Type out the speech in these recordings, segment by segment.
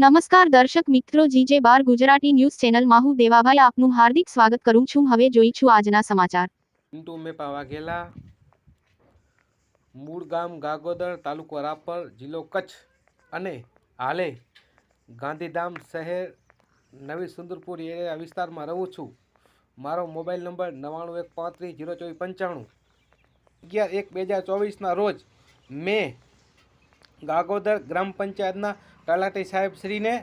નમસ્કાર દર્શક મિત્રો, જીજે બાર ગુજરાતી ન્યૂઝ ચેનલમાં હું દેવાભાઈ આપનું હાર્દિક સ્વાગત કરું છું। હવે જોઈશું આજના સમાચાર। પિન્ટુ મેપા વાઘેલા, મૂળ ગામ ગાગોદર, તાલુકો રાપર, જિલ્લો કચ્છ અને હાલે ગાંધીધામ શહેર નવી સુંદરપુર એરિયા વિસ્તારમાં રહું છું। મારો મોબાઈલ નંબર 9915302495। 11/1/2024ના રોજ મેં ગાગોદર ગ્રામ પંચાયતના તલાટી સાહેબ શ્રીને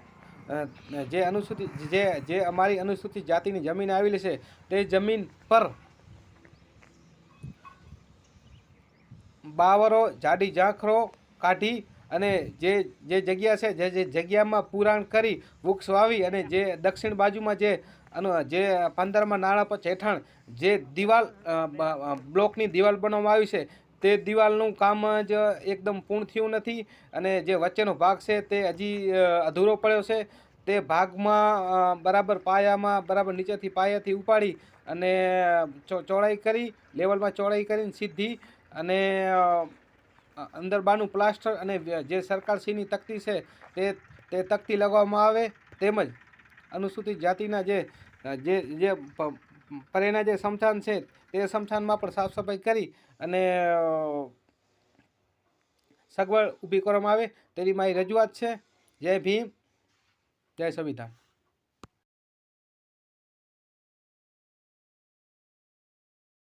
જે અમારી અનુસૂચિત જાતિની જમીન આવેલી છે તે જમીન પર બાવરો જાડી ઝાંખરો કાઢી અને જે જગ્યા છે જે જગ્યામાં પુરાણ કરી વૃક્ષ વાવી અને જે દક્ષિણ બાજુમાં જે 15માં નાળા પર હેઠળ જે દિવાલ બ્લોકની દિવાલ બનાવવામાં આવી છે તે દિવાલનું કામ જ એકદમ પૂર્ણ થયું નથી અને જે વચ્ચેનો ભાગ છે તે હજી અધૂરો પડ્યો છે। તે ભાગમાં બરાબર પાયામાં બરાબર નીચેથી પાયાથી ઉપાડી અને ચોડાઈ કરી લેવલમાં ચોડાઈ કરીને સીધી અને અંદર બાનું પ્લાસ્ટર અને જે સરકારશ્રીની તકતી છે તે તકતી લગાવવામાં આવે તેમજ અનુસૂચિત જાતિના જે પરેના જે સ્મશાન છે તે સ્મશાનમાં પણ સાફ સફાઈ કરી અને સગવડ ઊભી કરવામાં આવે તેવી મારી રજૂઆત છે। જય ભીમ, જય સંવિધાન।